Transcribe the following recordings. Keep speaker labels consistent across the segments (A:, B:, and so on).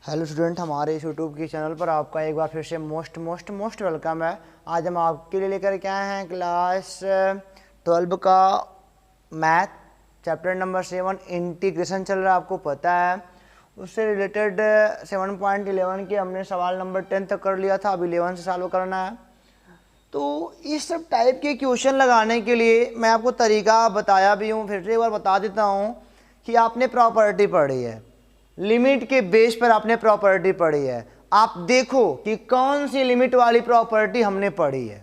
A: Hello student, हमारे इस YouTube के चैनल पर आपका एक बार फिर से मोस्ट वेलकम है। आज हम आपके लिए लेकर के आए हैं क्लास 12 का मैथ चैप्टर नंबर 7 इंटीग्रेशन चल रहा है, आपको पता है। उससे रिलेटेड 7.11 के हमने सवाल नंबर 10 तक कर लिया था, अब 11 से सॉल्व करना है। तो इस सब टाइप के क्वेश्चन लगाने के लिए मैं आपको तरीका बताया भी हूँ, फिर से एक बार बता देता हूँ कि आपने प्रॉपर्टी पढ़ी है, लिमिट के बेस पर आपने प्रॉपर्टी पढ़ी है। आप देखो कि कौन सी लिमिट वाली प्रॉपर्टी हमने पढ़ी है।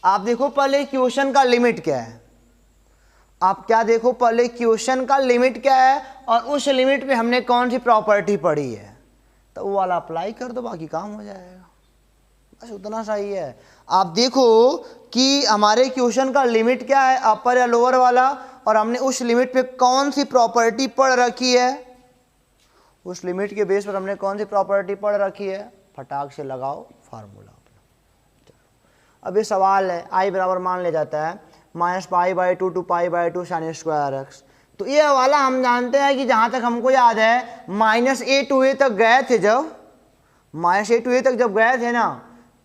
A: आप देखो पहले क्वेश्चन का लिमिट क्या है, आप क्या देखो पहले क्वेश्चन का लिमिट क्या है और उस लिमिट पे हमने कौन सी प्रॉपर्टी पढ़ी है, तो वो वाला अप्लाई कर दो, बाकी काम हो जाएगा। बस उतना सही है। आप देखो कि हमारे क्वेश्चन का लिमिट क्या है, अपर या लोअर वाला, और हमने उस लिमिट पे कौन सी प्रॉपर्टी पढ़ रखी है, उस लिमिट के बेस पर हमने कौन सी प्रॉपर्टी पढ़ रखी है। फटाक से लगाओ फार्मूला अपना। अब ये सवाल है, आई बराबर मान लिया जाता है -π/2 to π/2 sin स्क्वायर एक्स। तो ये वाला हम जानते हैं कि जहाँ तक हमको याद है -a to a तक गए थे, जब -a to a तक जब गए थे ना,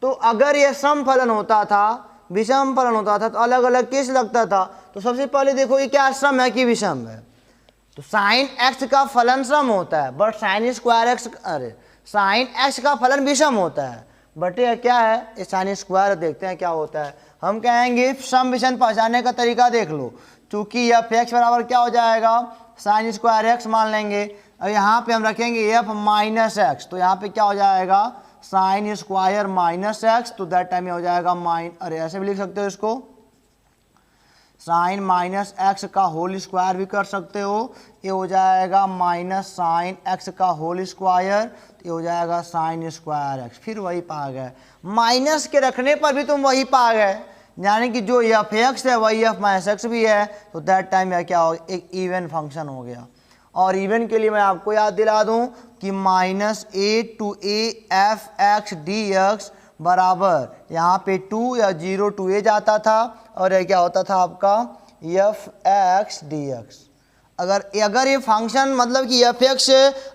A: तो अगर ये सम फलन होता था, विषम फलन होता था, तो अलग अलग केस लगता था। तो सबसे पहले देखो ये क्या सम है कि विषम है। तो साइन एक्स का फलन सम होता है, but sine square x, sine x का फलन विषम होता है, बट ये क्या है, ये साइन स्क्वायर। देखते हैं क्या होता है। हम कहेंगे सम विषम पहचानने का तरीका देख लो। चूंकि एफ एक्स बराबर क्या हो जाएगा, साइन स्क्वायर एक्स मान लेंगे, और यहाँ पे हम रखेंगे एफ माइनस एक्स, तो यहाँ पे क्या हो जाएगा साइन स्क्वायर माइनस एक्स। तो दैट टाइम में हो जाएगा ऐसे भी लिख सकते हो इसको, साइन माइनस एक्स का होल स्क्वायर भी कर सकते हो। ये हो जाएगा माइनस साइन एक्स का होल स्क्वायर, ये हो जाएगा साइन स्क्वायर एक्स। फिर वही पा गए, माइनस के रखने पर भी तुम वही पा गए, यानी कि जो एफ एक्स है वही एफ माइनस एक्स भी है। तो दैट टाइम में क्या हो, एक इवन फंक्शन हो गया। और इवन के लिए मैं आपको याद दिला दूं कि -a to a f x d x बराबर यहाँ पे 2 या 0 to a जाता था, और ये क्या होता था आपका एफ एक्स डी एक्स। अगर ये फंक्शन मतलब कि एफ एक्स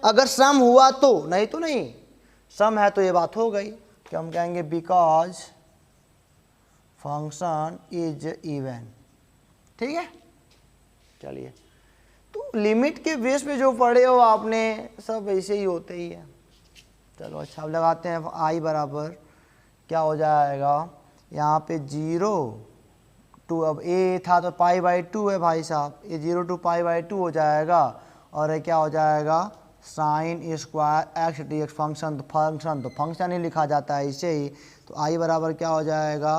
A: अगर सम हुआ तो, नहीं तो नहीं, सम है तो ये बात हो गई कि हम कहेंगे बिकॉज फंक्शन इज इवन। ठीक है, चलिए। तो लिमिट के बेस पे जो पढ़े हो आपने सब ऐसे ही होते ही है। चलो अच्छा, अब लगाते हैं आई बराबर क्या हो जाएगा, यहाँ पे 0 to, अब a था तो π/2 है भाई साहब, ये 0 to π/2 हो जाएगा, और ये क्या हो जाएगा sine square x d x. Function तो फंक्शन ही लिखा जाता है इसे ही। तो आई बराबर क्या हो जाएगा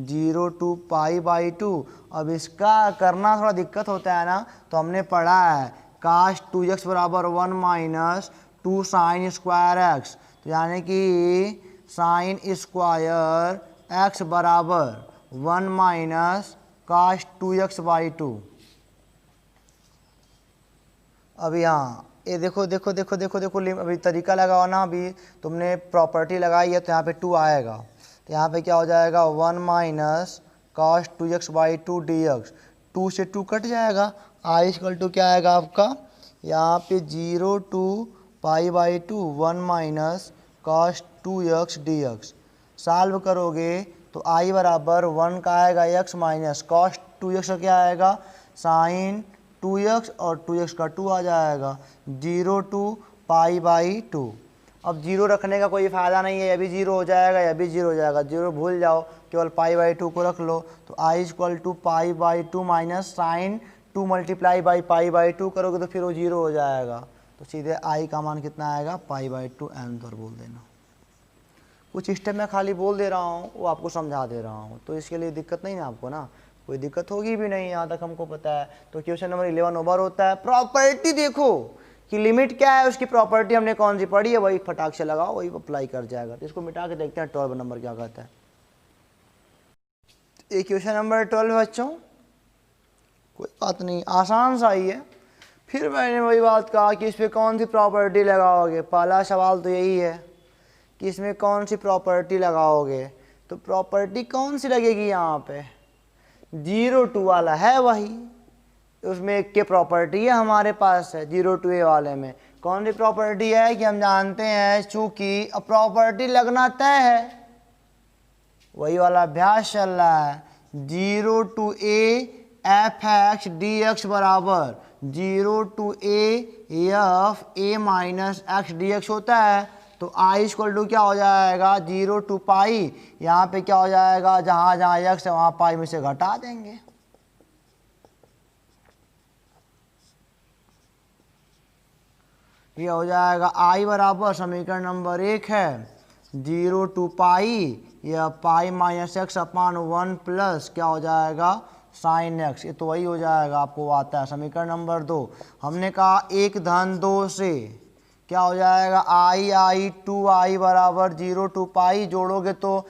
A: 0 to π/2। अब इसका करना थोड़ा दिक्कत होता है ना, तो हमने पढ़ा है काश 2x बराबर 1 माइनस 2 साइन स्क्वायर एक्स। तो यानी कि साइन स्क्वायर एक्स बराबर 1 माइनस काश 2x/2। अब यहाँ ये देखो देखो देखो देखो देखो, अभी तरीका लगाओ ना, अभी तुमने प्रॉपर्टी लगाई है तो यहाँ पे 2 आएगा, तो यहाँ पे क्या हो जाएगा 1 माइनस काश 2x/2 dx। 2 से 2 कट जाएगा, आई इक्वल टू क्या आएगा आपका, यहाँ पे 0 to π/2 1 माइनस काश 2x dx। सॉल्व करोगे तो आई बराबर 1 का आएगा x माइनस कॉस 2x का क्या आएगा साइन 2x, और 2x का 2 आ जाएगा 0 to π/2। अब 0 रखने का कोई फ़ायदा नहीं है, यह भी 0 हो जाएगा, यह भी 0 हो जाएगा, 0 भूल जाओ, केवल π/2 को रख लो। तो I equal to π/2 minus sine 2 multiply by π/2 करोगे तो फिर वो 0 हो जाएगा। तो सीधे आई का मान कितना आएगा π/2 आंसर बोल देना। कुछ स्टेप मैं खाली बोल दे रहा हूँ, वो आपको समझा दे रहा हूँ, तो इसके लिए दिक्कत नहीं है आपको ना, कोई दिक्कत होगी भी नहीं, यहाँ तक हमको पता है। तो क्वेश्चन नंबर 11 ओवर होता है। प्रॉपर्टी देखो कि लिमिट क्या है, उसकी प्रॉपर्टी हमने कौन सी पढ़ी है, वही फटाक से लगाओ, वही अप्लाई कर जाएगा। तो इसको मिटा के देखते हैं 12 नंबर क्या कहता है। ये क्वेश्चन नंबर 12 बच्चों, कोई बात नहीं, आसान सा ही है। फिर मैंने वही बात कहा कि इस पर कौन सी प्रॉपर्टी लगाओगे, पहला सवाल तो यही है कि इसमें कौन सी प्रॉपर्टी लगाओगे। तो प्रॉपर्टी कौन सी लगेगी, यहाँ पे 0 to वाला है वही, उसमें एक के प्रॉपर्टी है हमारे पास है 0 to a वाले में, कौन सी प्रॉपर्टी है कि हम जानते हैं चूंकि प्रॉपर्टी लगना तय है, वही वाला अभ्यास चल रहा है। 0 to a f x d x बराबर 0 to a f a minus x d x होता है। तो आई इक्वल टू क्या हो जाएगा 0 to पाई, यहाँ पे क्या हो जाएगा जहाँ जहाँ एक्स है वहाँ पाई में से घटा देंगे। ये हो जाएगा आई बराबर समीकरण नंबर 1 है 0 to पाई या पाई माइनस एक्स अपान 1 प्लस क्या हो जाएगा साइन एक्स। ये तो वही हो जाएगा, आपको आता है। समीकरण नंबर 2 हमने कहा 1 धन 2 से क्या हो जाएगा आई 2i बराबर 0 to पाई, जोड़ोगे तो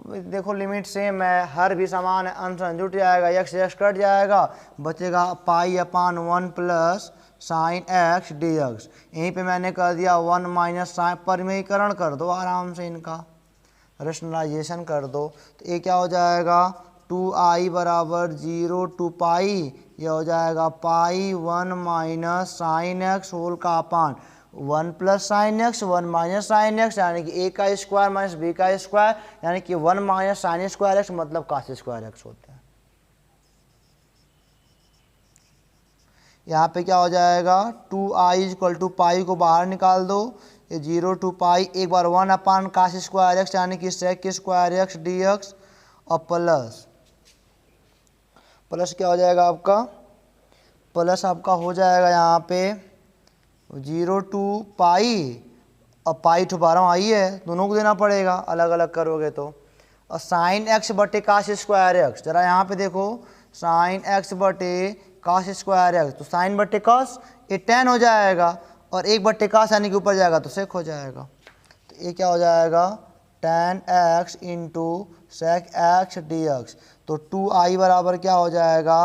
A: देखो लिमिट सेम है, हर भी समान है, अंश जुट जाएगा, एक्स एक्स कट जाएगा, बचेगा पाई अपान 1 plus sign x d x. यहीं पे मैंने कर दिया 1 माइनस साइन, परिमेयीकरण कर दो आराम से, इनका रेशनलाइजेशन कर दो। तो ये क्या हो जाएगा 2i बराबर 0 to पाई, यह हो जाएगा पाई 1 माइनस साइन एक्स होल का upon 1 plus sine x 1 minus sine x, यानी कि ए का स्क्वायर माइनस बी का स्क्वायर, यानी कि 1 माइनस साइन स्क्वायर एक्स मतलब कास स्क्वायर एक्स होता है। यहाँ पे क्या हो जाएगा 2i इक्वल टू पाई को बाहर निकाल दो, ये 0 to पाई, एक बार 1 अपान कास स्क्वायर एक्स यानी कि sec square x d x, और प्लस क्या हो जाएगा आपका, प्लस आपका हो जाएगा यहाँ पे 0 to पाई, और पाई ठुपा रहा हूँ आई है, दोनों को देना पड़ेगा अलग अलग करोगे तो, और साइन एक्स बटे कास स्क्वायर एक्स। जरा यहाँ पे देखो साइन एक्स बटे कास स्क्वायर एक्स, तो साइन बटे कास ये tan हो जाएगा, और 1 बटे कास यानी कि ऊपर जाएगा तो सेक हो जाएगा। तो ये क्या हो जाएगा tan x into sec x d x. तो 2i बराबर क्या हो जाएगा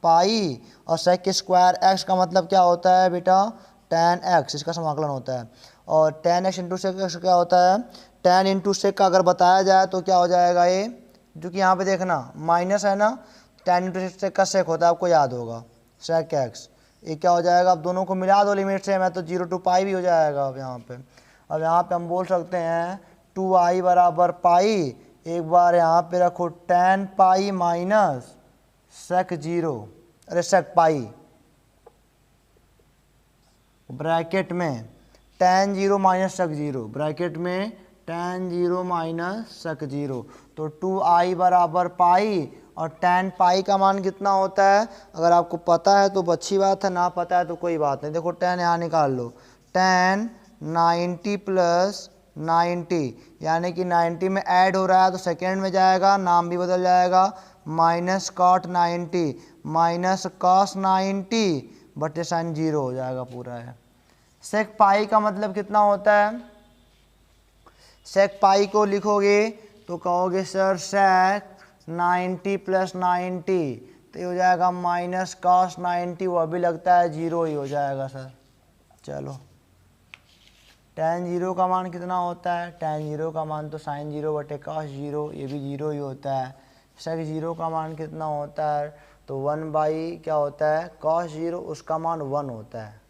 A: पाई, और सेक स्क्वायर एक्स का मतलब क्या होता है बेटा tan x, इसका समाकलन होता है, और tan x into sec x क्या होता है tan इंटू सेक का अगर बताया जाए तो क्या हो जाएगा ये, जो कि यहाँ पे देखना माइनस है ना, tan इंटू सेक का सेक होता है, आपको याद होगा सेक एक्स। ये क्या हो जाएगा, अब दोनों को मिला दो लिमिट से, मैं तो 0 to पाई भी हो जाएगा अब यहाँ पे। अब यहाँ पे हम बोल सकते हैं 2i बराबर पाई, एक बार यहाँ पे रखो tan पाई माइनस सेक 0, अरे सेक पाई ब्रैकेट में tan 0 माइनस सेक 0, ब्रैकेट में tan 0 माइनस सेक 0। तो 2i बराबर पाई, और tan पाई का मान कितना होता है, अगर आपको पता है तो अच्छी बात है, ना पता है तो कोई बात नहीं। देखो tan यहाँ निकाल लो, tan 90 प्लस 90, यानी कि 90 में ऐड हो रहा है तो सेकेंड में जाएगा, नाम भी बदल जाएगा, माइनस कॉट 90 माइनस कॉस 90 बटे साइन 0 हो जाएगा पूरा है। सेक पाई का मतलब कितना होता है, सेक पाई को लिखोगे तो कहोगे सर सेक 90 प्लस 90, तो ये हो जाएगा माइनस कॉस 90, वो अभी लगता है 0 ही हो जाएगा सर। चलो tan 0 का मान कितना होता है, tan 0 का मान तो साइन 0 बटे कॉस 0, ये भी 0 ही होता है। सेक 0 का मान कितना होता है, तो 1 बाई क्या होता है कॉस 0, उसका मान 1 होता है,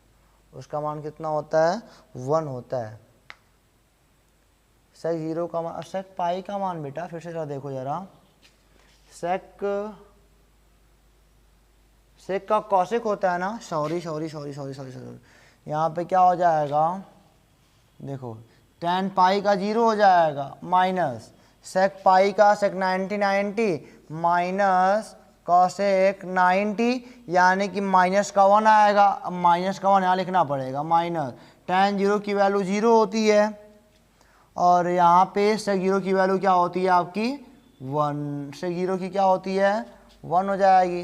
A: उसका मान कितना होता है 1 होता है। सेक 0 का मान, सेक पाई का मान बेटा फिर से जरा देखो जरा, सेक का कॉसेक होता है ना, सॉरी यहाँ पे क्या हो जाएगा देखो tan पाई का 0 हो जाएगा माइनस सेक पाई का सेक 90 माइनस कॉसेक 90, यानी कि माइनस का 1 आएगा। अब माइनस का 1 यहाँ लिखना पड़ेगा, माइनस tan 0 की वैल्यू 0 होती है, और यहाँ पे सेक 0 की वैल्यू क्या होती है आपकी 1, सेक 0 की क्या होती है 1 हो जाएगी,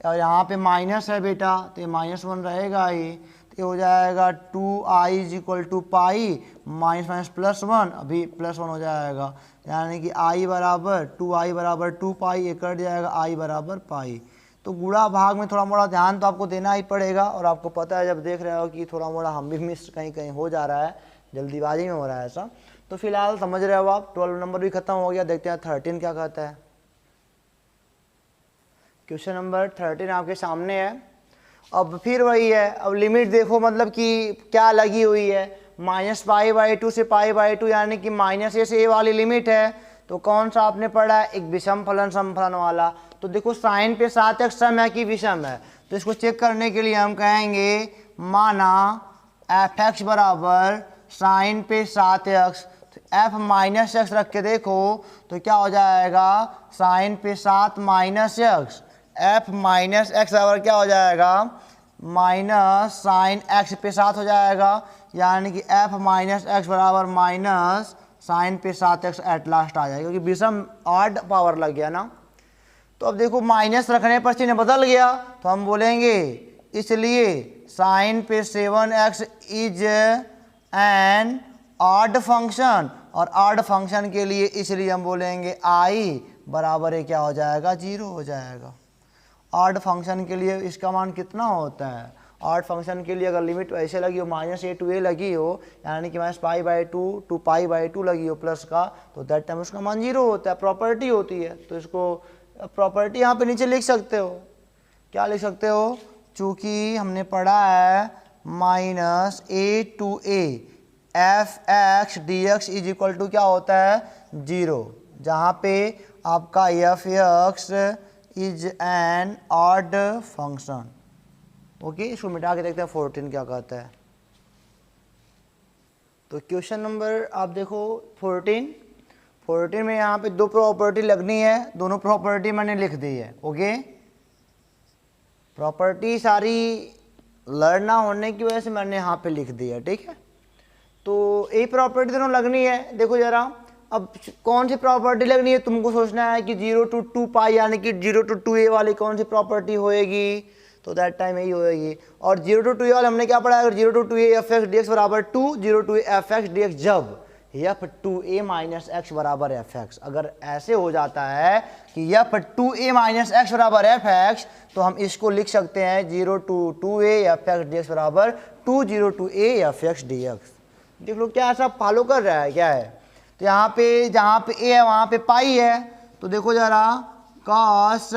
A: और यहाँ पे माइनस है बेटा तो ये -1 रहेगा ही। तो ये हो जाएगा 2i equal to pi minus minus plus 1, अभी +1 हो जाएगा, यानी कि i बराबर 2i बराबर 2 पाई, ये कट जाएगा i बराबर पाई। तो गुणा भाग में थोड़ा मोड़ा ध्यान तो आपको देना ही पड़ेगा, और आपको पता है जब देख रहे हो कि थोड़ा मोड़ा हम भी मिस कहीं कहीं हो जा रहा है, जल्दीबाजी में हो रहा है ऐसा। तो फिलहाल समझ रहे हो आप, 12 नंबर भी खत्म हो गया। देखते हैं 13 क्या कहता है। क्वेश्चन नंबर 13 आपके सामने है, अब फिर वही है, अब लिमिट देखो मतलब कि क्या लगी हुई है, -π/2 से π/2 यानी कि -a से a वाली लिमिट है। तो कौन सा आपने पढ़ा है, एक विषम फलन समफलन वाला। तो देखो साइन पे 7x सम है कि विषम है, तो इसको चेक करने के लिए हम कहेंगे माना f(x) बराबर साइन पे 7x, तो f-x रख के देखो तो क्या हो जाएगा, साइन पे 7 -x, f-x बराबर क्या हो जाएगा, माइनस साइन x पे 7 हो जाएगा, यानी कि f-x बराबर माइनस साइन पे 7x एट लास्ट आ जाएगा, क्योंकि विषम ऑड पावर लग गया ना। तो अब देखो माइनस रखने पर चिन्ह बदल गया, तो हम बोलेंगे इसलिए साइन पे 7x is an odd function, और ऑड फंक्शन के लिए इसलिए हम बोलेंगे i बराबर है क्या हो जाएगा, 0 हो जाएगा। ऑड फंक्शन के लिए इसका मान कितना होता है, ऑड फंक्शन के लिए अगर लिमिट ऐसे लगी हो -a to a लगी हो, यानी कि -π/2 to π/2 लगी हो प्लस का, तो दैट टाइम उसका मान 0 होता है, प्रॉपर्टी होती है। तो इसको प्रॉपर्टी यहाँ पे नीचे लिख सकते हो, क्या लिख सकते हो, चूँकि हमने पढ़ा है -a to a f(x) dx is equal to क्या होता है, 0, जहाँ पे आपका f(x) is an odd function. Okay, इसको मिटा के देखते हैं 14 क्या कहता है। तो क्वेश्चन नंबर आप देखो 14 में यहाँ पे दो प्रॉपर्टी लगनी है, दोनों प्रॉपर्टी मैंने लिख दी है। ओके, प्रॉपर्टी सारी लर्न ना होने की वजह से मैंने यहाँ पे लिख दी है, ठीक है। तो ये प्रॉपर्टी दोनों लगनी है, देखो जरा, अब कौन सी प्रॉपर्टी लगनी है तुमको सोचना है कि 0 to 2π यानी कि 0 to 2a वाली कौन सी प्रॉपर्टी होएगी, तो दैट टाइम यही होएगी। और 0 to 2a वाले हमने क्या पढ़ा है, अगर 0 to 2a f(x) dx बराबर 2, 0 to a f(x) dx जब f(2a - x) बराबर f(x), अगर ऐसे हो जाता है कि f(2a - x) बराबर f(x), तो हम इसको लिख सकते हैं 0 to 2a f(x) dx बराबर 2 0 to a f(x) dx। देख लो क्या ऐसा फॉलो कर रहा है, क्या है। तो यहाँ पे जहाँ पे a है वहाँ पे पाई है, तो देखो जरा cos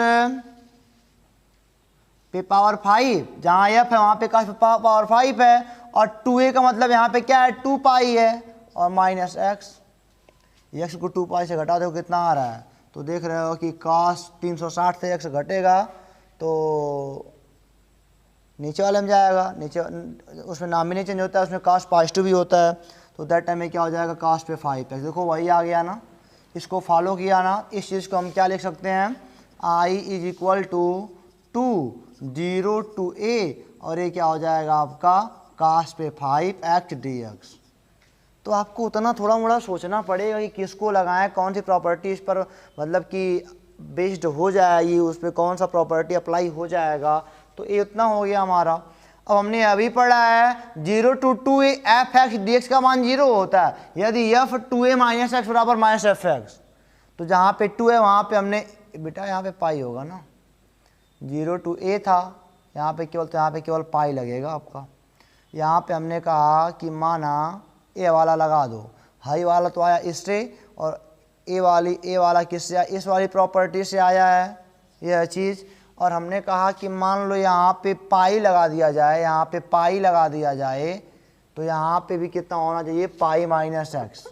A: पे पावर 5, जहाँ f है वहाँ पे cos पे पावर 5 है, और 2a का मतलब यहाँ पे क्या है, 2π है, और -x, x को 2π से घटा दो कितना आ रहा है, तो देख रहे हो कि cos 360 से x घटेगा तो नीचे वाले में जाएगा, नीचे उसमें नाम ही नहीं चेंज होता है, उसमें cos पॉजिटिव भी होता है, तो दैट टाइम में क्या हो जाएगा, cos पे 5x। देखो वही आ गया ना, इसको फॉलो किया ना, इस चीज़ को हम क्या लिख सकते हैं, i is equal to 2 0 to a, और ये क्या हो जाएगा आपका cos पे 5x dx। तो आपको उतना थोड़ा मोड़ा सोचना पड़ेगा कि किसको लगाएं, कौन सी प्रॉपर्टी इस पर मतलब कि बेस्ड हो जाएगी, उस पर कौन सा प्रॉपर्टी अप्लाई हो जाएगा। तो ये उतना हो गया हमारा। अब हमने अभी पढ़ा है 0 to 2a f(x) dx का मान 0 होता है यदि f(2a - x) बराबर -f(x), तो जहाँ पे 2 है वहाँ पे हमने बेटा यहाँ पे पाई होगा ना, 0 to a था यहाँ पे केवल, तो यहाँ पे केवल पाई लगेगा आपका। यहाँ पे हमने कहा कि माना ए वाला लगा दो, हाई वाला तो आया इससे, और ए वाला किससे आया, इस वाली प्रॉपर्टी से आया है यह चीज़। और हमने कहा कि मान लो यहाँ पे पाई लगा दिया जाए, यहाँ पे पाई लगा दिया जाए, तो यहाँ पे भी कितना होना चाहिए, पाई -x,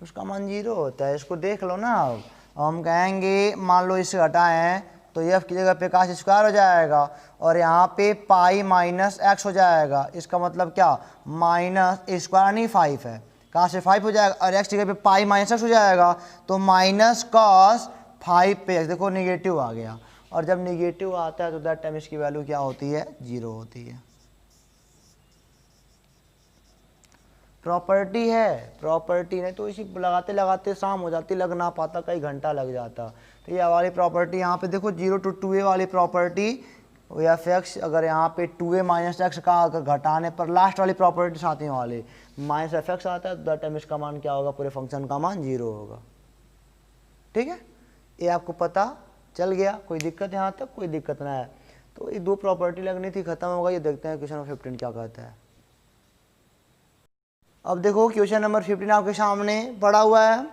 A: उसका मान 0 होता है। इसको देख लो ना। अब हम कहेंगे मान लो इसे हटाएं तो f की जगह पे cos स्क्वायर हो जाएगा, और यहाँ पे पाई -x हो जाएगा। इसका मतलब क्या, माइनस स्क्वायर नहीं 5 है, cos से 5 हो जाएगा, और x की जगह पे पाई -x हो जाएगा, तो -cos 5 पे x, देखो निगेटिव आ गया, और जब निगेटिव आता है तो दैट टाइम इसकी वैल्यू क्या होती है, 0 होती है। प्रॉपर्टी है, प्रॉपर्टी नहीं तो इसी लगाते लगाते शाम हो जाती, लग ना पाता, कई घंटा लग जाता। तो ये वाली प्रॉपर्टी यहाँ पे देखो 0 to 2a वाली प्रॉपर्टी, f(x) अगर यहाँ पे 2a - x का अगर घटाने पर लास्ट वाली प्रॉपर्टी साथ वाली -f(x) आता है, तो दैट टाइम इसका मान क्या होगा, पूरे फंक्शन का मान 0 होगा। ठीक है, ये आपको पता चल गया, कोई दिक्कत यहाँ तक, कोई दिक्कत ना है। तो ये दो प्रॉपर्टी लगनी थी, खत्म होगा। ये देखते हैं क्वेश्चन नंबर 15 क्या कहता है। अब देखो क्वेश्चन नंबर 15 आपके सामने पड़ा हुआ है।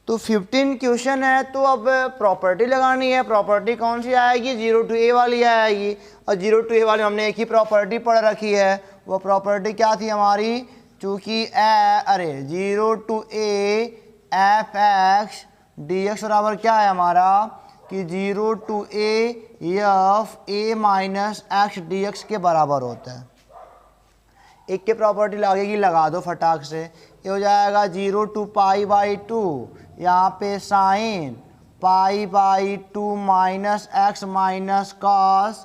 A: तो 15 क्वेश्चन है, तो अब प्रॉपर्टी लगानी है। प्रॉपर्टी कौन सी आएगी? 0 to a वाली आएगी। और 0 to a वाली हमने एक ही प्रॉपर्टी पढ़ रखी है। वो प्रॉपर्टी क्या थी हमारी? चूँकि 0 to a f x d x बराबर क्या है हमारा कि 0 to a f a minus x d x के बराबर होता है। एक के प्रॉपर्टी लगेगी, लगा दो फटाक से। ये हो जाएगा 0 to π/2, यहाँ पे sine π/2 minus x minus cos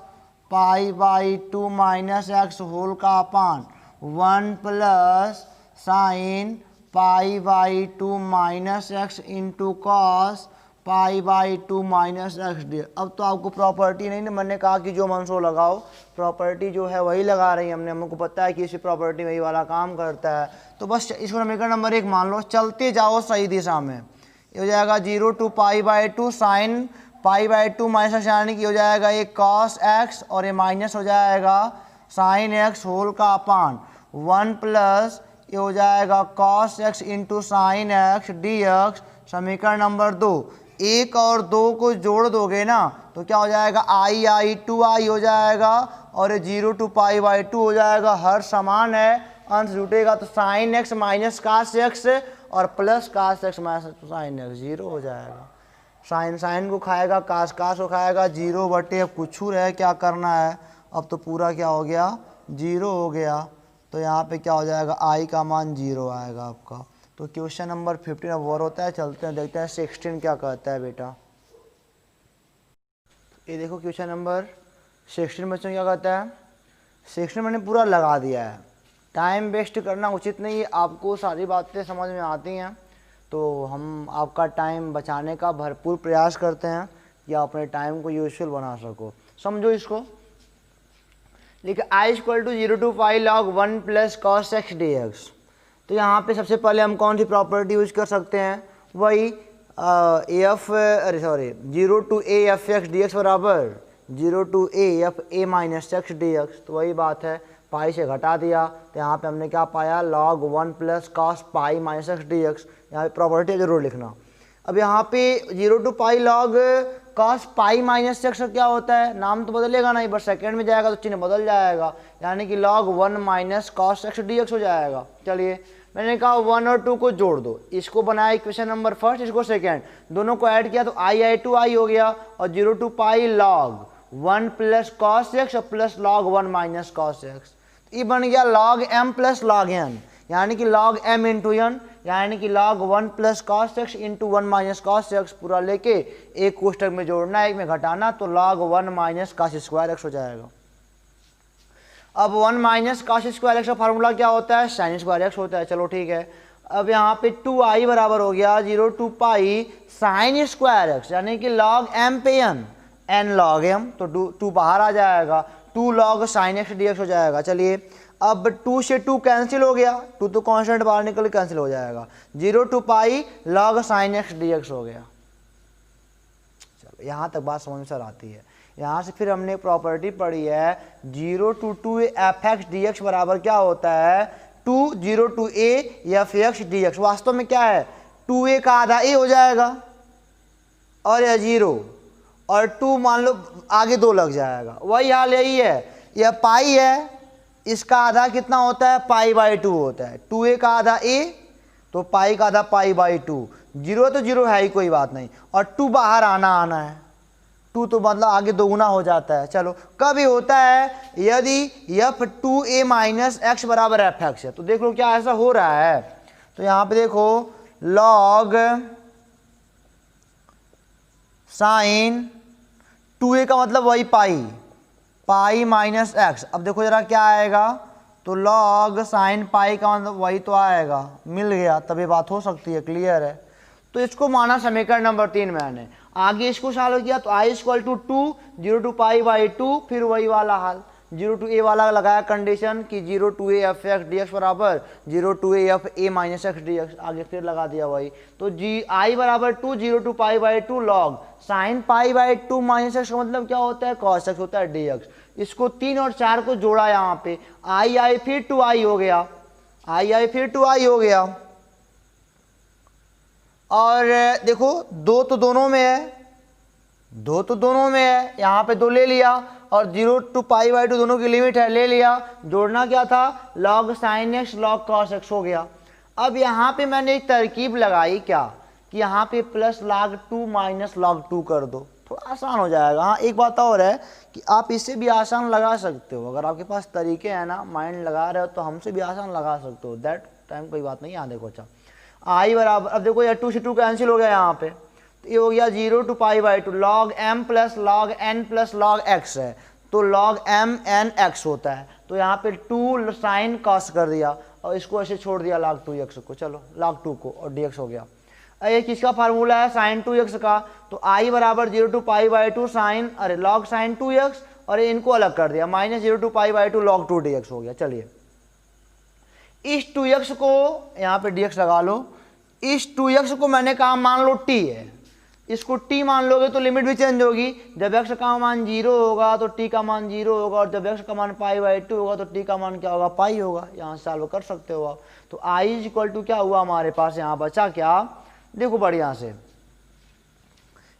A: π/2 minus x whole का upon 1 plus sine π/2 minus x into cos π/2 minus x d. अब तो आपको प्रॉपर्टी नहीं ना, मैंने कहा कि जो मन सो लगाओ, प्रॉपर्टी जो है वही लगा रही है हमने। हमको पता है कि इसी प्रॉपर्टी वही वाला काम करता है। तो बस इसको समीकरण नंबर 1 मान लो, चलते जाओ सही दिशा में। ये हो जाएगा 0 to π/2 साइन π/2 माइनस एक्स, यानी कि हो जाएगा ये कॉस एक्स और ये माइनस हो जाएगा साइन एक्स होल का अपान 1 प्लस ये हो जाएगा cos x into sine x d x. समीकरण नंबर 2, 1 और 2 को जोड़ दोगे ना तो क्या हो जाएगा? i 2i हो जाएगा और 0 to π/2 हो जाएगा। हर समान है, अंश जुटेगा तो sine x minus cos x और plus cos x minus sine x 0 हो जाएगा। साइन साइन को खाएगा, कास कास को खाएगा, 0 बटे अब कुछ रहे क्या करना है। अब तो पूरा क्या हो गया? 0 हो गया। तो यहाँ पे क्या हो जाएगा? i का मान 0 आएगा आपका। तो क्वेश्चन नंबर 15 अब और होता है। चलते हैं देखते हैं 16 क्या कहता है बेटा। ये देखो क्वेश्चन नंबर 16 बच्चों क्या कहता है। 16 मैंने पूरा लगा दिया है, टाइम वेस्ट करना उचित नहीं है। आपको सारी बातें समझ में आती हैं तो हम आपका टाइम बचाने का भरपूर प्रयास करते हैं कि आप अपने टाइम को यूजफुल बना सको। समझो इसको, लिखा i = 0 to π log 1 plus cos x d x. तो यहाँ पे सबसे पहले हम कौन सी प्रॉपर्टी यूज कर सकते हैं? वही 0 to a f x d x बराबर 0 to a f a minus x d x. तो वही बात है, पाई से घटा दिया तो यहाँ पे हमने क्या पाया? log 1 plus cos pi minus x d x. यहाँ पे प्रॉपर्टी जरूर लिखना। अब यहाँ पे 0 to π log cos pi minus x क्या होता है? नाम तो बदलेगा नहीं, बस सेकेंड में जाएगा तो चिन्ह बदल जाएगा, यानी कि log 1 minus cos x d x हो जाएगा। चलिए मैंने कहा 1 और 2 को जोड़ दो, इसको बनाया इक्वेशन नंबर फर्स्ट, इसको सेकेंड, दोनों को ऐड किया तो i 2i हो गया। और 0 to π log 1 plus cos x plus log 1 minus cos x. ये बन गया log m plus log n, यानी कि log m इंटू n, यानी कि log 1 plus cos x into 1 minus cos x. पूरा लेके एक कोष्टक में जोड़ना, एक में घटाना, तो log 1 minus cos square x हो जाएगा। अब 1 माइनस कॉस स्क्वायर एक्स का फार्मूला क्या होता है? साइन स्क्वायर एक्स होता है। चलो ठीक है। अब यहाँ पे 2i बराबर हो गया 0 to π साइन स्क्वायर एक्स, यानी कि log m पे n log m, तो 2 बाहर आ जाएगा, 2 log sign x d x हो जाएगा। चलिए अब 2 से 2 कैंसिल हो गया, 2 तो कांस्टेंट बाहर निकल कैंसिल हो जाएगा, 0 to π log sign x d x हो गया। चलो यहाँ तक बात समझ में सर आती है। यहाँ से फिर हमने प्रॉपर्टी पढ़ी है 0 to 2 F x d x बराबर क्या होता है? 0 to a f x d x. वास्तव में क्या है? 2a का आधा a हो जाएगा और यह 0 और 2 मान लो आगे 2 लग जाएगा। वही हाल यही है, यह पाई है, इसका आधा कितना होता है? π/2 होता है। 2a का आधा a तो पाई का आधा π/2। 0 तो 0 है ही, कोई बात नहीं, और 2 बाहर आना है, 2 तो मतलब आगे दोगुना हो जाता है। चलो कब ये होता है? यदि एफ 2a माइनस एक्स बराबर एफ एक्स है। तो देख लो क्या ऐसा हो रहा है। तो यहाँ पे देखो log साइन 2a का मतलब वही पाई माइनस एक्स। अब देखो जरा क्या आएगा, तो log साइन पाई का मतलब वही तो आएगा, मिल गया, तभी बात हो सकती है, क्लियर है। तो इसको माना समीकरण नंबर 3 मैंने। आगे इसको सॉल्व किया तो i = 2 0 to π/2, फिर वही वाला हाल 0 to a वाला लगाया कंडीशन कि 0 to a f x d x बराबर 0 to a f a minus x d x, आगे फिर लगा दिया वही। तो i बराबर 2 0 to π/2 log sine π/2 minus x का मतलब क्या होता है? कॉस एक्स होता है डी एक्स। इसको 3 और 4 को जोड़ा, यहाँ पे i फिर 2i हो गया, i फिर 2i हो गया। और देखो दो तो दोनों में है, दो तो दोनों में है, यहाँ पे दो ले लिया और 0 to π/2 दोनों की लिमिट है, ले लिया। जोड़ना क्या था, log sin x log cos x हो गया। अब यहाँ पे मैंने एक तरकीब लगाई क्या कि यहाँ पे प्लस log 2 माइनस log 2 कर दो, थोड़ा आसान हो जाएगा। हाँ एक बात और है कि आप इससे भी आसान लगा सकते हो, अगर आपके पास तरीके हैं ना, माइंड लगा रहे हो तो हमसे भी आसान लगा सकते हो, दैट टाइम कोई बात नहीं। यहाँ देखो अच्छा आई बराबर, अब देखो यार 2 से 2 कैंसिल हो गया यहाँ पे, तो ये हो गया 0 to π/2 log m plus log n plus log x है, तो log m n x होता है। तो यहाँ पे 2 साइन cos कर दिया और इसको ऐसे छोड़ दिया log 2x को, चलो log 2 को, और dx हो गया। ये किसका फार्मूला है, sin 2x का, तो i बराबर 0 to π/2 साइन, अरे log sin 2x, और इनको अलग कर दिया माइनस 0 to π/2 log 2 dx हो गया। चलिए इस 2x को यहाँ पे dx लगा लो, इस 2x को मैंने कहा मान लो t है, इसको t मान लोगे तो लिमिट भी चेंज होगी, जब x का मान 0 होगा तो t का मान 0 होगा, और जब x का मान π/2 होगा तो t का मान क्या होगा, पाई होगा। यहाँ से सॉल्व कर सकते हो आप। तो i इक्वल टू क्या हुआ हमारे पास, यहाँ बचा क्या, देखो बढ़िया से,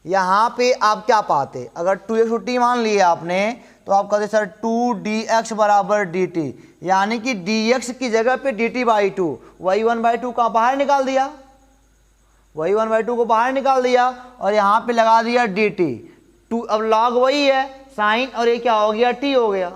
A: यहाँ पे आप क्या पाते, अगर 2x को t मान लिया आपने तो आप कहते सर 2dx बराबर dt, यानी कि dx की जगह पे dt/2, वही 1/2 का बाहर निकाल दिया, वही 1/2 को बाहर निकाल दिया और यहाँ पे लगा दिया dt। 2 अब log वही है साइन, और ये क्या हो गया, t हो गया,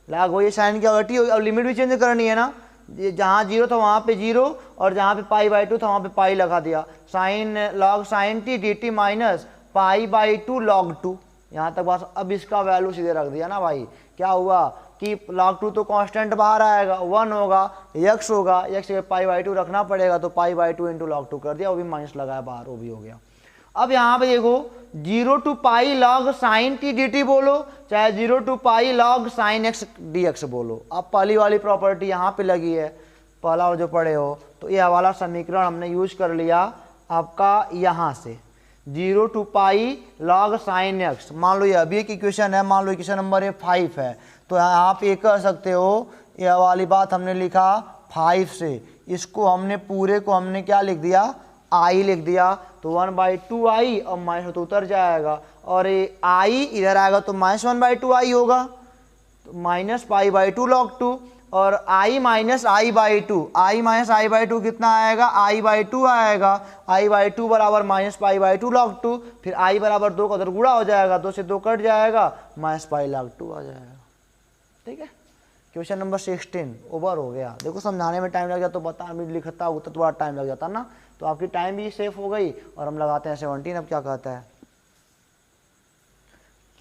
A: log वही है साइन क्या हो गया, t हो गया। अब लिमिट भी चेंज करनी है ना, जहाँ 0 था वहाँ पे 0 और जहाँ पे π/2 था वहाँ पे पाई लगा दिया, sine log sine t dt minus π/2 log 2, यहाँ तक बस। अब इसका वैल्यू सीधे रख दिया ना भाई, क्या हुआ कि log 2 तो कांस्टेंट बाहर आएगा, 1 होगा, x होगा, x के π/2 रखना पड़ेगा, तो π/2 इंटू log 2 कर दिया, वो भी माइनस लगाया बाहर, वो भी हो गया। अब यहाँ पे देखो 0 to π log sin t dt बोलो, चाहे 0 to π log sin x dx बोलो, अब पहली वाली प्रॉपर्टी यहाँ पे लगी है, पहला और जो पढ़े हो, तो ये वाला समीकरण हमने यूज कर लिया आपका यहाँ से, 0 to π log sin x। मान लो ये अभी एक इक्वेशन है, मान लो इक्वेशन नंबर 5 है, तो आप ये कह सकते हो, यह वाली बात हमने लिखा 5 से, इसको हमने पूरे को हमने क्या लिख दिया, i लिख दिया, तो 1/2i और माइनस तो उतर जाएगा, और ये i इधर आएगा तो माइनस 1/2i होगा, तो माइनस π/2 log 2, और i minus i/2, i minus i/2 कितना आएगा, i/2 आएगा, i/2 बराबर माइनस π/2 log 2, फिर i बराबर 2 का उधर गुणा हो जाएगा, 2 से 2 कट जाएगा, माइनस π log 2 आ जाएगा। ठीक है, क्वेश्चन नंबर 16 ओवर हो गया। देखो समझाने में टाइम लग जाता तो बता भी लिखता होता तो बड़ा टाइम लग जाता ना, तो आपकी टाइम भी सेफ हो गई। और हम लगाते हैं 17। अब क्या कहता है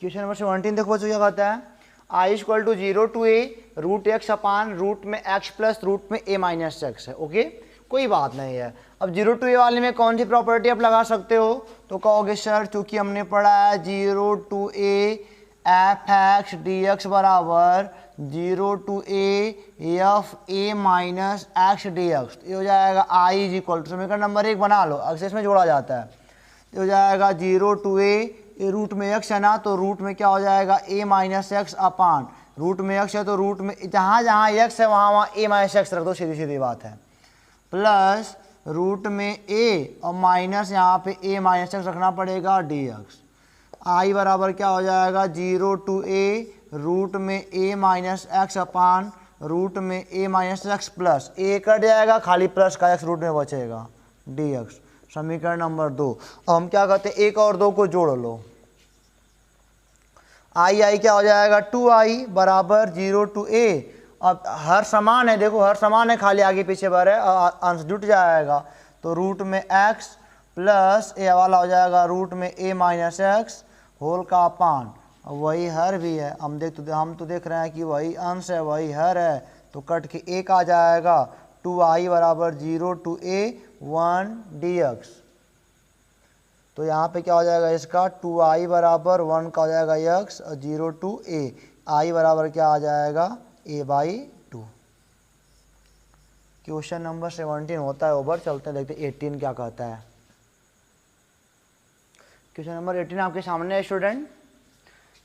A: क्वेश्चन नंबर 17, देखो बच्चों क्या कहता है, i equal to 0 to a root x upon root में x प्लस रूट में a माइनस एक्स है। ओके, कोई बात नहीं है। अब 0 to a वाले में कौन सी प्रॉपर्टी आप लगा सकते हो, तो कहोगे सर चूंकि हमने पढ़ा है 0 to a f x d x बराबर 0 to a f a minus x d x, ये हो जाएगा i इज इक्वल टू, समीकरण नंबर 1 बना लो, एक्सेस में जोड़ा जाता है, ये हो जाएगा 0 to a, ये रूट में x है ना, तो रूट में क्या हो जाएगा a minus x upon, root में x है तो रूट में जहाँ जहाँ x है वहाँ वहाँ a माइनस एक्स रख दो, सीधी सीधी बात है, प्लस रूट में a और माइनस यहाँ पे a माइनस एक्स रखना पड़ेगा dx। i बराबर क्या हो जाएगा 0 to a रूट में a minus x upon root में a minus x plus a cut जाएगा, खाली प्लस का x रूट में बचेगा dx, समीकरण नंबर 2। अब हम क्या करते हैं, 1 और 2 को जोड़ लो, i क्या हो जाएगा 2i बराबर 0 to a, अब हर समान है, देखो हर समान है, खाली आगे पीछे बार है, अंश जुट जाएगा, तो रूट में x प्लस ए वाला हो जाएगा रूट में a माइनस एक्स होल का अपान, वही हर भी है, हम तो देख रहे हैं कि वही अंश है वही हर है, तो कट के एक आ जाएगा, 2i बराबर 0 to a 1 dx। तो यहाँ पे क्या हो जाएगा इसका 2i बराबर 1 का हो जाएगा x और 0 to a, i बराबर क्या आ जाएगा a/2। क्वेश्चन नंबर 17 होता है ओवर। चलते हैं देखते 18 क्या कहता है। क्वेश्चन नंबर 18 आपके सामने है स्टूडेंट,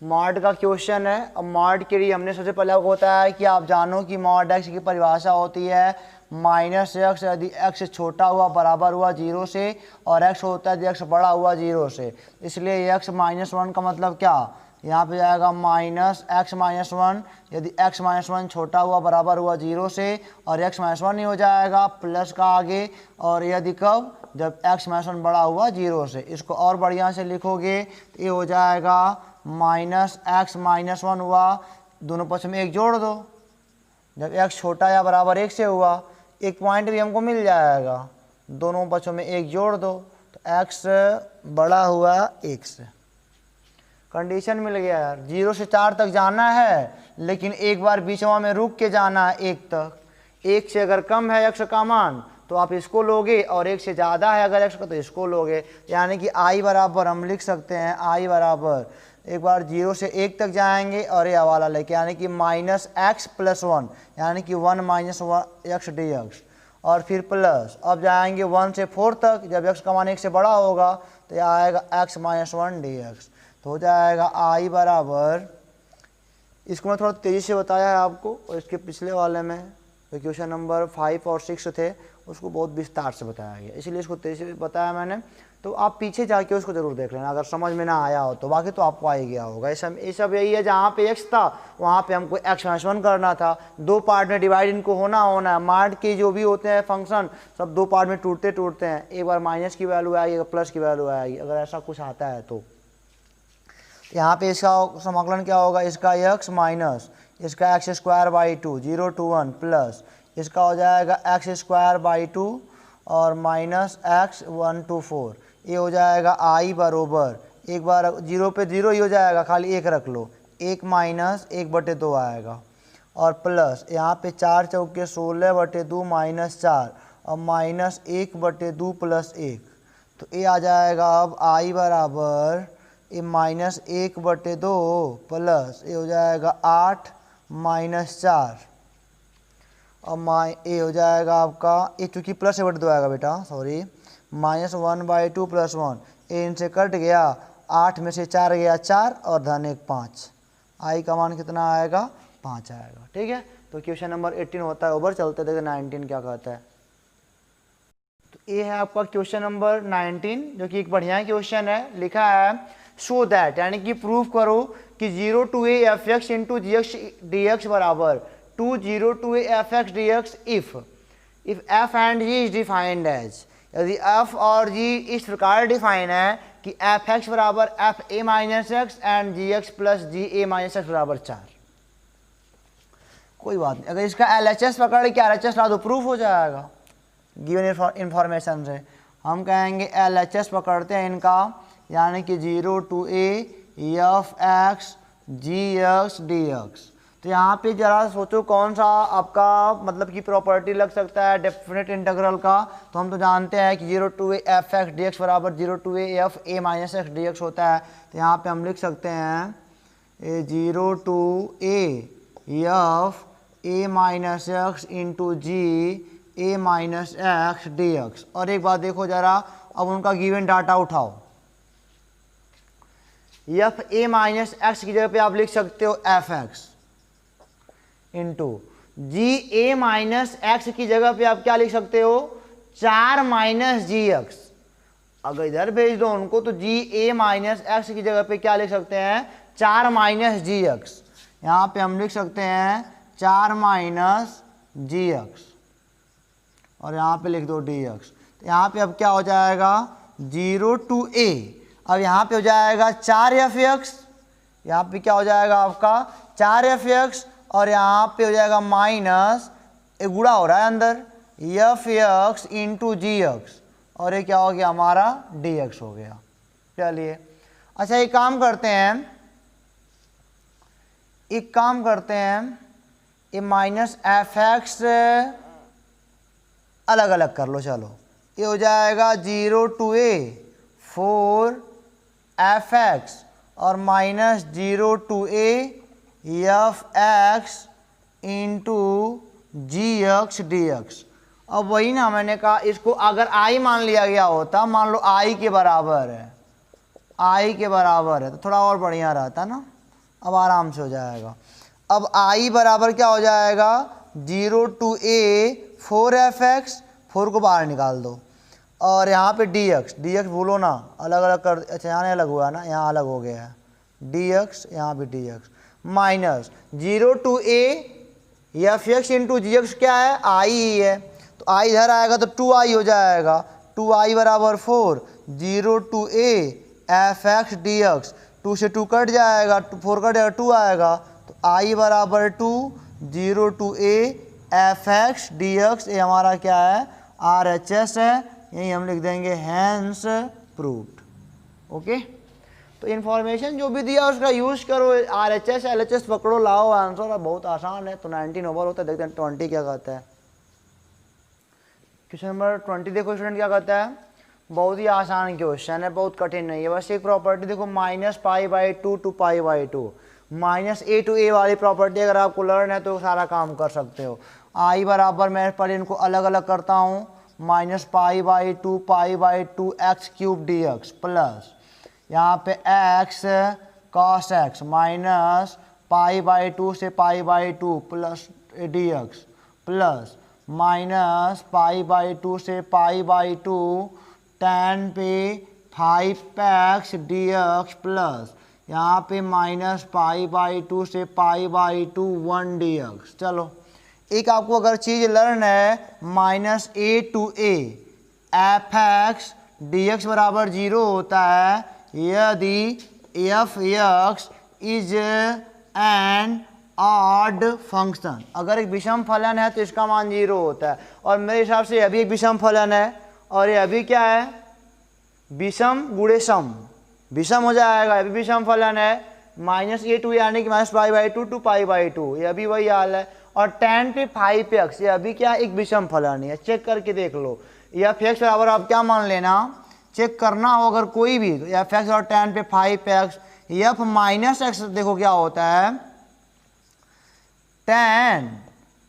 A: मॉड का क्वेश्चन है। अब मॉड के लिए हमने सबसे पहले आपको बताया है कि आप जानो कि मॉड एक्स की परिभाषा होती है माइनस एक्स यदि एक्स छोटा हुआ बराबर हुआ 0 से, और एक्स होता है यदि एक्स बड़ा हुआ 0 से। इसलिए एक्स माइनस 1 का मतलब क्या, यहाँ पे जाएगा माइनस एक्स माइनस 1 यदि एक्स माइनस 1 छोटा हुआ बराबर हुआ 0 से, और एक्स माइनस 1 नहीं हो जाएगा प्लस का आगे, और यदि कब, जब एक्स माइनस 1 बड़ा हुआ 0 से। इसको और बढ़िया से लिखोगे तो ये हो जाएगा माइनस एक्स माइनस 1 हुआ, दोनों पक्ष में एक जोड़ दो, जब एक्स छोटा या बराबर 1 से हुआ, एक पॉइंट भी हमको मिल जाएगा, दोनों पक्षों में एक जोड़ दो तो एक्स बड़ा हुआ 1 से। कंडीशन मिल गया यार। 0 से 4 तक जाना है, लेकिन एक बार बीचवा में रुक के जाना है 1 तक। 1 से अगर कम है एक्स का मान तो आप इसको लोगे, और 1 से ज़्यादा है अगर एक्स का तो इसको लोगे। यानी कि आई बराबर हम लिख सकते हैं, आई बराबर एक बार 0 से 1 तक जाएंगे और ये हवाला लेके, यानी कि माइनस एक्स प्लस 1, यानी कि 1 माइनस एक्स डी एक्स, और फिर प्लस अब जाएंगे 1 से 4 तक, जब एक्स का मान 1 से बड़ा होगा तो यह आएगा एक्स माइनस 1 डी एक्स। तो हो जाएगा आई बराबर, इसको मैं थोड़ा तेज़ी से बताया है आपको, और इसके पिछले वाले में जो क्वेश्चन नंबर 5 और 6 थे उसको बहुत विस्तार से बताया गया, इसलिए इसको तेज़ी से बताया मैंने। तो आप पीछे जाके उसको ज़रूर देख लेना अगर समझ में ना आया हो तो, बाकी तो आपको आ ही गया होगा। ये सब यही है, जहाँ पे एक्स था वहाँ पे हमको एक्स माइनस 1 करना था, 2 पार्ट में डिवाइड इनको होना है। मार्ट के जो भी होते हैं फंक्शन सब 2 पार्ट में टूटते हैं, एक बार माइनस की वैल्यू आएगी, एक प्लस की वैल्यू आएगी, अगर ऐसा कुछ आता है तो। यहाँ पे इसका समाकलन क्या होगा, इसका एक्स माइनस इसका x square by 2 0 to 1 plus इसका हो जाएगा एक्स स्क्वायर बाई 2 और माइनस एक्स 1 to 4। ये हो जाएगा आई बरोबर, एक बार 0 पे 0 ही हो जाएगा, खाली 1 रख लो, 1 माइनस 1/2 आएगा, और प्लस यहाँ पे 4 चौके 16/2 माइनस 4 और माइनस 1/2 प्लस 1। तो ये आ जाएगा अब आई बराबर ये माइनस 1/2 प्लस ये हो जाएगा 8 माइनस 4 और ये हो जाएगा आपका, ये चूँकि प्लस 1/2 आएगा बेटा, सॉरी, माइनस 1/2 प्लस 1, ये इनसे कट गया, 8 में से 4 गया 4 और धन 1 5। आई का मान कितना आएगा, 5 आएगा। ठीक है, तो क्वेश्चन नंबर 18 होता है ओवर। चलते देखते 19 क्या कहता है। तो ये है आपका क्वेश्चन नंबर 19, जो कि एक बढ़िया क्वेश्चन है। लिखा है शो दैट, यानी कि प्रूव करो कि 0 to a f x into g x d x बराबर 2 0 to a f x d x if f and g is defined as. यदि एफ और जी इस प्रकार डिफाइन है कि एफ एक्स बराबर f a minus x and g x plus g a minus x बराबर 4। कोई बात नहीं, अगर इसका एल एच एस पकड़ के आर एच एस ला दो प्रूफ हो जाएगा गिवन इंफॉर्मेशन से। हम कहेंगे एल एच एस पकड़ते हैं इनका, यानी कि 0 to a f x g x d x. तो यहाँ पे जरा सोचो कौन सा आपका मतलब कि प्रॉपर्टी लग सकता है डेफिनेट इंटीग्रल का। तो हम तो जानते हैं कि 0 to a f x d x बराबर 0 to a f a minus x d x होता है। तो यहाँ पे हम लिख सकते हैं 0 to a f a minus x into g a minus x d x. और एक बात देखो जरा, अब उनका गिवन डाटा उठाओ। एफ ए माइनस एक्स की जगह पे आप लिख सकते हो f x into g a minus x की जगह पे आप क्या लिख सकते हो, 4 माइनस जी एक्स। अगर इधर भेज दो उनको तो जी ए माइनस एक्स की जगह पे क्या लिख सकते हैं, 4 माइनस जी एक्स। यहाँ पे हम लिख सकते हैं 4 माइनस जी एक्स और यहाँ पे लिख दो डी एक्स। तो यहाँ पे अब क्या हो जाएगा 0 to a, अब यहाँ पे हो जाएगा 4 एफ एक्स, यहाँ पे क्या हो जाएगा आपका 4 एफ एक्स और यहाँ पे हो जाएगा माइनस, एक गुणा हो रहा है अंदर, F x into g x और ये क्या हो गया हमारा डी एक्स हो गया। चलिए अच्छा एक काम करते हैं, ये माइनस एफ एक्स अलग अलग कर लो। चलो ये हो जाएगा 0 to a 4 एफ एक्स और minus 0 to a f x into g x d x. अब वही ना मैंने कहा, इसको अगर आई मान लिया गया होता, मान लो आई के बराबर है तो थोड़ा और बढ़िया रहता ना, अब आराम से हो जाएगा। अब आई बराबर क्या हो जाएगा 0 to a 4f(x), 4 को बाहर निकाल दो, और यहाँ पे dx भूलो ना, अलग अलग कर, अच्छा यहाँ अलग हुआ ना, यहाँ अलग हो गया है dx, यहाँ भी dx, minus 0 to a f(x) into g क्या है, i ही है, तो i इधर आएगा तो 2i हो जाएगा, 2i बराबर 4, 0 to a f(x) dx, 2 से 2 कट जाएगा, 4 कट जाएगा, 2 आएगा, तो i बराबर 2, 0 to a f(x) dx, ये हमारा क्या है, RHS है, यही हम लिख देंगे हैंस प्रूव्ड। ओके, तो इन्फॉर्मेशन जो भी दिया उसका यूज़ करो, RHS LHS पकड़ो, लाओ आंसर, बहुत आसान है। तो 19 ओवर होता है, देखते हैं 20 क्या कहता है। क्वेश्चन नंबर 20 देखो स्टूडेंट क्या कहता है, बहुत ही आसान क्वेश्चन है, बहुत कठिन नहीं है, बस एक प्रॉपर्टी देखो -π/2 to π/2, -a to a वाली प्रॉपर्टी अगर आपको लर्न है तो सारा काम कर सकते हो। i बराबर, मैं पर इनको अलग अलग करता हूँ, -π/2 π/2 x³ dx प्लस यहाँ पे x cos x माइनस π/2 से π/2 प्लस dx प्लस माइनस π/2 से π/2 tan पे 5x dx प्लस यहाँ पे माइनस π/2 से π/2 1 dx। चलो एक आपको अगर चीज़ लर्न है, -a to a f(x) dx बराबर 0 होता है यदि f(x) is an odd function. अगर एक विषम फलन है तो इसका मान 0 होता है, और मेरे हिसाब से यह भी एक विषम फलन है, और यह भी क्या है, विषम गुणे सम, विषम हो जाएगा, यह भी विषम फलन है, -a to a यानी कि -π/2 to π/2, यह भी वही हाल है, और tan पे 5x यह भी क्या, एक विषम फलन है, चेक करके देख लो। f(x) बराबर आप क्या मान लेना, चेक करना हो अगर कोई भी, तो f(x) और tan पे 5x, f - देखो क्या होता है, tan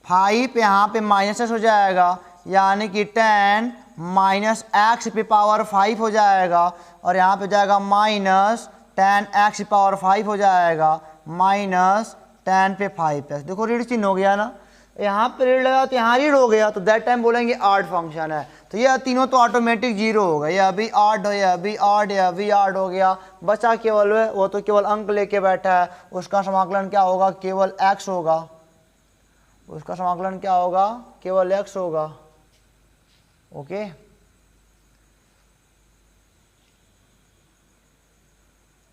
A: 5 यहाँ पे -x हो जाएगा, यानी कि tan -x पे पावर 5 हो जाएगा, और यहाँ पे जाएगा माइनस tan x पावर 5 हो जाएगा, माइनस tan पे 5x। देखो रीड चिन्ह हो गया ना, यहाँ पे रीड लगा तो यहाँ रीड हो गया, तो दैट टाइम बोलेंगे ऑड फंक्शन है, तो यह तीनों तो ऑटोमेटिक 0 होगा, यह भी ऑड हो, यह भी ऑड, यह भी ऑड हो गया, बचा केवल वो तो केवल अंक लेके बैठा है, उसका समाकलन क्या होगा, केवल x होगा, उसका समाकलन क्या होगा, केवल x होगा। ओके,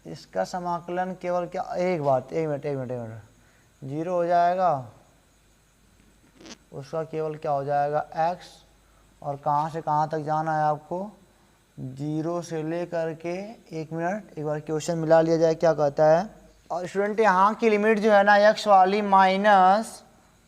A: इसका समाकलन केवल क्या, एक मिनट 0 हो जाएगा, उसका केवल क्या हो जाएगा, x, और कहाँ से कहाँ तक जाना है आपको, 0 से लेकर के, एक मिनट एक बार क्वेश्चन मिला लिया जाए क्या कहता है। और स्टूडेंट यहाँ की लिमिट जो है ना x वाली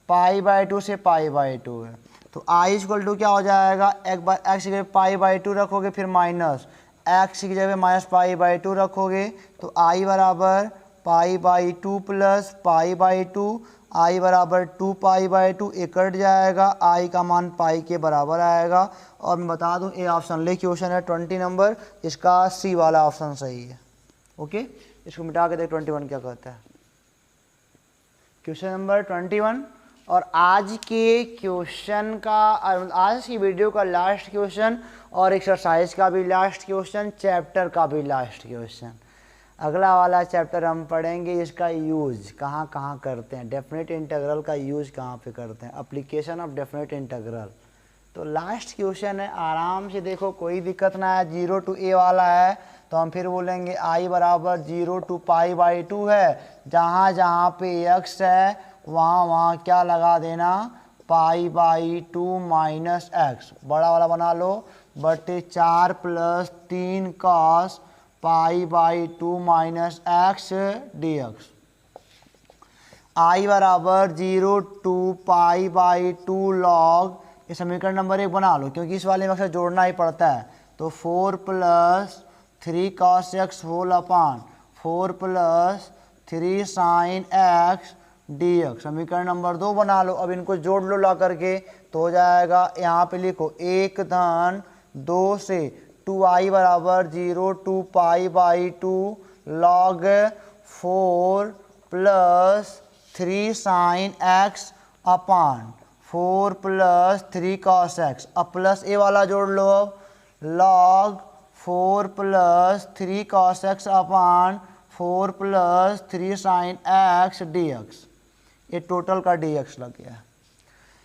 A: -π/2 से π/2 है, तो i = क्या हो जाएगा, एक बार x की जगह π/2 रखोगे, फिर माइनस x की जगह -π/2 रखोगे, तो i बराबर π/2 प्लस π/2, i बराबर 2π/2, ये कट जाएगा, i का मान पाई के बराबर आएगा। और मैं बता दूं ये ऑप्शन ले क्वेश्चन है 20 नंबर, इसका सी वाला ऑप्शन सही है। ओके, इसको मिटा के देख 21 क्या कहता है। क्वेश्चन नंबर 21 और आज के क्वेश्चन का, आज की वीडियो का लास्ट क्वेश्चन, और एक्सरसाइज का भी लास्ट क्वेश्चन, चैप्टर का भी लास्ट क्वेश्चन। अगला वाला चैप्टर हम पढ़ेंगे इसका यूज कहाँ कहाँ करते हैं, डेफिनेट इंटीग्रल का यूज कहाँ पे करते हैं, एप्लीकेशन ऑफ डेफिनेट इंटीग्रल। तो लास्ट क्वेश्चन है, आराम से देखो, कोई दिक्कत ना है। 0 to a वाला है तो हम फिर बोलेंगे i बराबर 0 to π/2 है, जहाँ जहाँ पे x है वहाँ वहाँ क्या लगा देना, π/2 माइनस x, बड़ा वाला बना लो, बटे 4 + 3 cos π/2 minus x dx। i बराबर 0 to π/2 log, ये समीकरण नंबर 1 बना लो, क्योंकि इस वाले में अक्सर जोड़ना ही पड़ता है। तो 4 + 3 cos x whole upon 4 + 3 sin x dx। समीकरण नंबर 2 बना लो। अब इनको जोड़ लो ला करके, तो हो जाएगा, यहाँ पे लिखो 1 धन 2 से 2i बराबर 0 to π/2 log 4 + 3 sin x upon 4 plus 3 cos x. अब प्लस ए वाला जोड़ लो, log 4 plus 3 cos x upon 4 plus 3 sine x d x. ये टोटल का डी एक्स लग गया।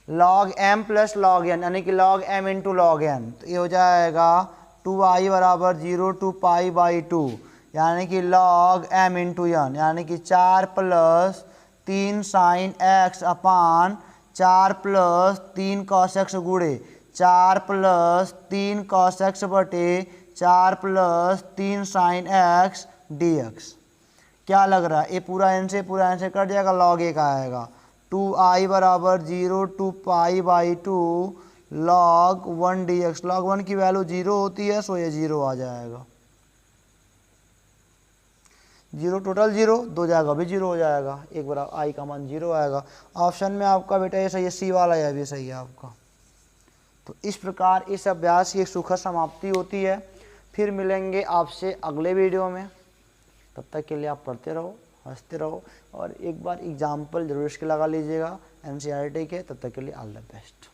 A: Log m plus log n यानी कि log m into log n, तो ये हो जाएगा 2i बराबर 0 टू पाई बाई 2 यानी कि लॉग एम इंटू एन यानी कि 4 plus 3 sine x upon 4 plus 3 cos x गुड़े 4 प्लस 3 कॉस एक्स बटे 4 plus 3 sine x d x. क्या लग रहा है, ये पूरा एन से कट जाएगा, लॉग एक आएगा। 2i बराबर 0 to pi by 2 log 1 d x. Log 1 की वैल्यू 0 होती है, सो ये 0 आ जाएगा। 0 टोटल 0, दो जाएगा भी 0 हो जाएगा, एक बार आई का मान 0 आएगा। ऑप्शन में आपका बेटा ये सही है, सी वाला यह भी सही है आपका। तो इस प्रकार इस अभ्यास की एक सुखद समाप्ति होती है। फिर मिलेंगे आपसे अगले वीडियो में, तब तक के लिए आप पढ़ते रहो, हंसते रहो और एक बार एग्जाम्पल जरूर इसके लगा लीजिएगा एनसीईआरटी के। तब तक के लिए ऑल द बेस्ट।